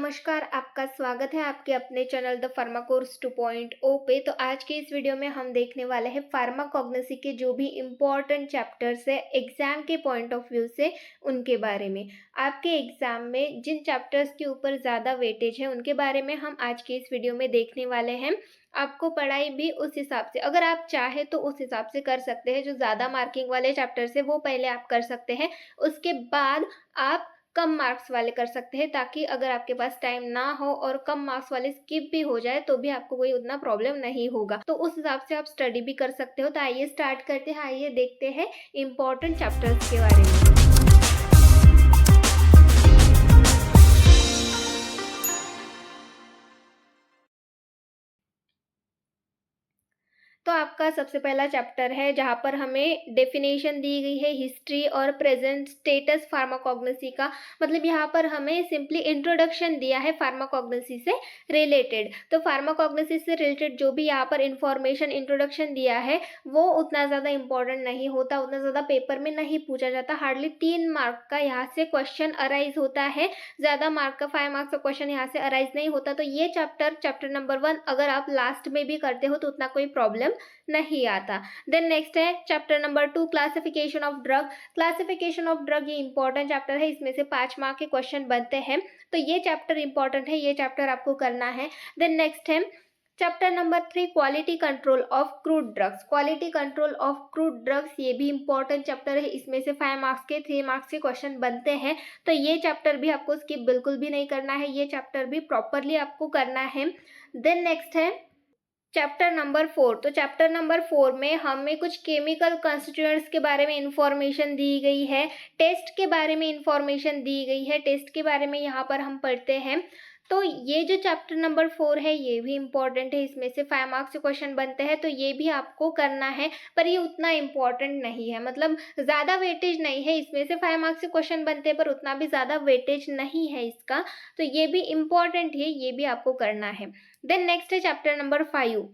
नमस्कार, आपका स्वागत है आपके अपने चैनल द फार्मा कोर्स 2.0 पे। तो आज के इस वीडियो में हम देखने वाले हैं फार्माकोग्नोसी के जो भी इम्पोर्टेंट चैप्टर्स है एग्जाम के पॉइंट ऑफ व्यू से, उनके बारे में। आपके एग्जाम में जिन चैप्टर्स के ऊपर ज़्यादा वेटेज है उनके बारे में हम आज के इस वीडियो में देखने वाले हैं। आपको पढ़ाई भी उस हिसाब से, अगर आप चाहे तो उस हिसाब से कर सकते हैं। जो ज़्यादा मार्किंग वाले चैप्टर्स है वो पहले आप कर सकते हैं, उसके बाद आप कम मार्क्स वाले कर सकते हैं, ताकि अगर आपके पास टाइम ना हो और कम मार्क्स वाले स्किप भी हो जाए तो भी आपको कोई उतना प्रॉब्लम नहीं होगा। तो उस हिसाब से आप स्टडी भी कर सकते हो। तो आइए स्टार्ट करते हैं, आइए देखते हैं इम्पोर्टेंट चैप्टर्स के बारे में। तो आपका सबसे पहला चैप्टर है जहाँ पर हमें डेफिनेशन दी गई है हिस्ट्री और प्रेजेंट स्टेटस फार्माकोग्नोसी का। मतलब यहाँ पर हमें सिंपली इंट्रोडक्शन दिया है फार्माकोग्नोसी से रिलेटेड। तो फार्माकोग्नोसी से रिलेटेड जो भी यहाँ पर इंफॉर्मेशन इंट्रोडक्शन दिया है वो उतना ज़्यादा इंपॉर्टेंट नहीं होता, उतना ज़्यादा पेपर में नहीं पूछा जाता। हार्डली 3 मार्क का यहाँ से क्वेश्चन अराइज होता है, ज़्यादा मार्क का 5 मार्क्स का क्वेश्चन यहाँ से अराइज नहीं होता। तो ये चैप्टर नंबर 1 अगर आप लास्ट में भी करते हो तो उतना कोई प्रॉब्लम नहीं आता। देन नेक्स्ट है chapter number 2 classification of drug. Classification of drug ये इंपॉर्टेंट चैप्टर है, इसमें से 5 मार्क के क्वेश्चन बनते हैं। तो ये चैप्टर इंपॉर्टेंट है, ये चैप्टर आपको करना है। देन नेक्स्ट है chapter number 3 quality control of crude drugs. Quality control of crude drugs ये भी इंपॉर्टेंट चैप्टर है, इसमें से 5 मार्क्स के 3 मार्क्स के क्वेश्चन बनते हैं। तो ये चैप्टर भी आपको स्किप बिल्कुल भी नहीं करना है, ये चैप्टर भी प्रॉपरली आपको करना है। देन नेक्स्ट है चैप्टर नंबर 4। तो चैप्टर नंबर 4 में हमें कुछ केमिकल कंस्टिट्यूएंट्स के बारे में इंफॉर्मेशन दी गई है, टेस्ट के बारे में इंफॉर्मेशन दी गई है, टेस्ट के बारे में यहाँ पर हम पढ़ते हैं। तो ये जो चैप्टर नंबर 4 है ये भी इम्पॉर्टेंट है, इसमें से 5 मार्क्स के क्वेश्चन बनते हैं। तो ये भी आपको करना है, पर ये उतना इम्पॉर्टेंट नहीं है, मतलब ज़्यादा वेटेज नहीं है। इसमें से 5 मार्क्स के क्वेश्चन बनते हैं पर उतना भी ज़्यादा वेटेज नहीं है इसका। तो ये भी इम्पॉर्टेंट है, ये भी आपको करना है। देन नेक्स्ट है चैप्टर नंबर 5।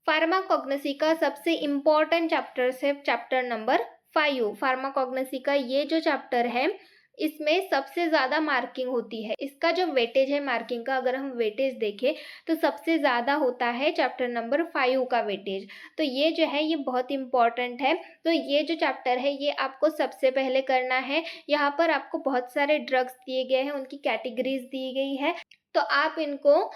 फार्माकोग्नोसी का सबसे इम्पॉर्टेंट चैप्टर है चैप्टर नंबर 5। फार्माकोग्नोसी का ये जो चैप्टर है इसमें सबसे ज़्यादा मार्किंग होती है। इसका जो वेटेज है मार्किंग का, अगर हम वेटेज देखें तो सबसे ज़्यादा होता है चैप्टर नंबर 5 का वेटेज। तो ये जो है ये बहुत इंपॉर्टेंट है। तो ये जो चैप्टर है ये आपको सबसे पहले करना है। यहाँ पर आपको बहुत सारे ड्रग्स दिए गए हैं, उनकी कैटेगरीज दी गई है। तो आप इनको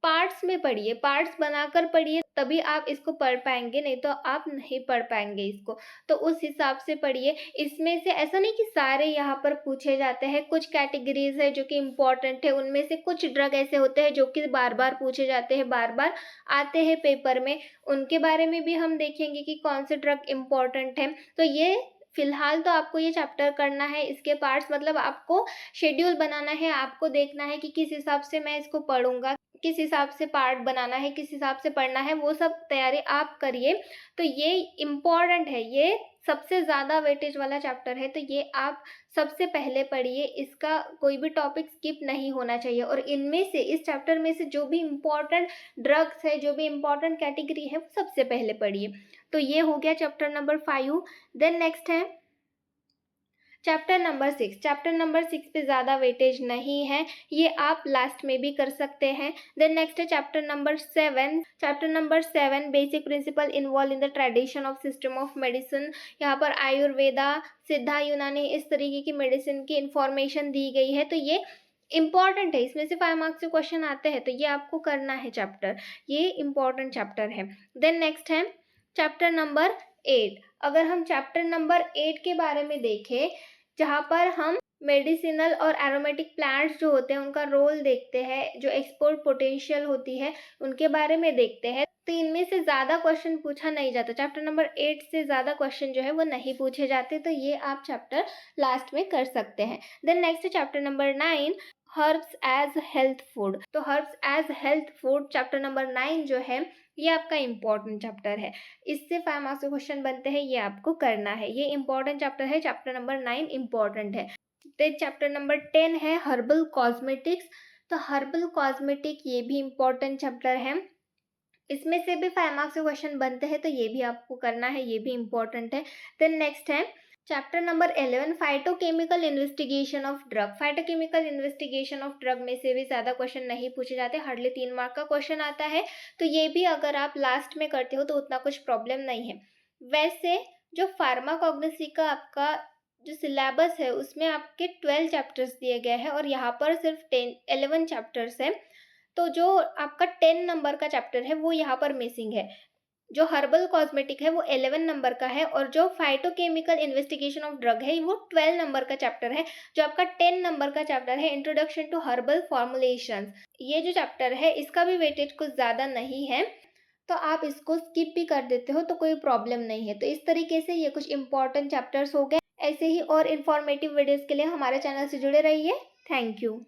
पार्ट्स में पढ़िए, पार्ट्स बनाकर पढ़िए, तभी आप इसको पढ़ पाएंगे, नहीं तो आप नहीं पढ़ पाएंगे इसको। तो उस हिसाब से पढ़िए। इसमें से ऐसा नहीं कि सारे यहाँ पर पूछे जाते हैं, कुछ कैटेगरीज है जो कि इम्पोर्टेंट है, उनमें से कुछ ड्रग ऐसे होते हैं जो कि बार बार पूछे जाते हैं, बार बार आते हैं पेपर में। उनके बारे में भी हम देखेंगे कि कौन से ड्रग इम्पोर्टेंट है। तो ये फिलहाल तो आपको ये चैप्टर करना है, इसके पार्ट्स मतलब आपको शेड्यूल बनाना है, आपको देखना है कि किस हिसाब से मैं इसको पढ़ूंगा, किस हिसाब से पार्ट बनाना है, किस हिसाब से पढ़ना है, वो सब तैयारी आप करिए। तो ये इम्पॉर्टेंट है, ये सबसे ज़्यादा वेटेज वाला चैप्टर है। तो ये आप सबसे पहले पढ़िए, इसका कोई भी टॉपिक स्किप नहीं होना चाहिए। और इनमें से, इस चैप्टर में से जो भी इम्पॉर्टेंट ड्रग्स है, जो भी इम्पॉर्टेंट कैटेगरी है, वो सबसे पहले पढ़िए। तो ये हो गया चैप्टर नंबर 5। देन नेक्स्ट है चैप्टर नंबर 6। चैप्टर नंबर 6 पे ज़्यादा वेटेज नहीं है, ये आप लास्ट में भी कर सकते हैं। देन नेक्स्ट है chapter number 7। Chapter number 7 basic principle involve in the tradition of system of medicine. यहाँ पर आयुर्वेदा, सिद्धा, यूनानी, इस तरीके की मेडिसिन की इंफॉर्मेशन दी गई है। तो ये इंपॉर्टेंट है, इसमें से 5 मार्क्स के क्वेश्चन आते हैं, तो ये आपको करना है चैप्टर, ये इंपॉर्टेंट चैप्टर है। देन नेक्स्ट है चैप्टर नंबर 8। अगर हम चैप्टर नंबर 8 के बारे में देखें, जहाँ पर हम मेडिसिनल और एरोमेटिक प्लांट्स जो होते हैं उनका रोल देखते हैं, जो एक्सपोर्ट पोटेंशियल होती है उनके बारे में देखते हैं। तो इनमें से ज़्यादा क्वेश्चन पूछा नहीं जाता, चैप्टर नंबर 8 से ज़्यादा क्वेश्चन जो है वो नहीं पूछे जाते। तो ये आप चैप्टर लास्ट में कर सकते हैं। देन नेक्स्ट है chapter number 9 herbs as health food. तो herbs as health food chapter number 9 जो है ये आपका इम्पॉर्टेंट चैप्टर है, इससे 5 मार्क्स के क्वेश्चन बनते हैं, ये आपको करना है। ये इम्पॉर्टेंट चैप्टर है, चैप्टर नंबर 9 इम्पॉर्टेंट है। देन चैप्टर नंबर 10 है हर्बल कॉस्मेटिक्स। तो हर्बल कॉस्मेटिक ये भी इम्पॉर्टेंट चैप्टर है, इसमें से भी 5 मार्क्स के क्वेश्चन बनते हैं, तो ये भी आपको करना है, ये भी इम्पॉर्टेंट है। देन नेक्स्ट है chapter number 11 phytochemical investigation of drug. Phytochemical investigation of drug में से भी ज़्यादा क्वेश्चन नहीं पूछे जाते, हार्डली 3 मार्क का क्वेश्चन आता है, तो ये भी अगर आप लास्ट में करते हो तो उतना कुछ प्रॉब्लम नहीं है। वैसे जो फार्माकोग्नोसी का आपका जो सिलेबस है उसमें आपके 12 चैप्टर्स दिए गए हैं और यहाँ पर सिर्फ 11 चैप्टर्स हैं, तो जो आपका 10 नंबर का चैप्टर है वो यहाँ पर मिसिंग है। जो हर्बल कॉस्मेटिक है वो 11 नंबर का है और जो फाइटोकेमिकल इन्वेस्टिगेशन ऑफ ड्रग है वो 12 नंबर का चैप्टर है। जो आपका 10 नंबर का चैप्टर है इंट्रोडक्शन टू हर्बल फॉर्मुलेशंस, ये जो चैप्टर है इसका भी वेटेज कुछ ज़्यादा नहीं है, तो आप इसको स्किप भी कर देते हो तो कोई प्रॉब्लम नहीं है। तो इस तरीके से ये कुछ इंपॉर्टेंट चैप्टर्स हो गए। ऐसे ही और इन्फॉर्मेटिव वीडियोज़ के लिए हमारे चैनल से जुड़े रहिए। Thank you.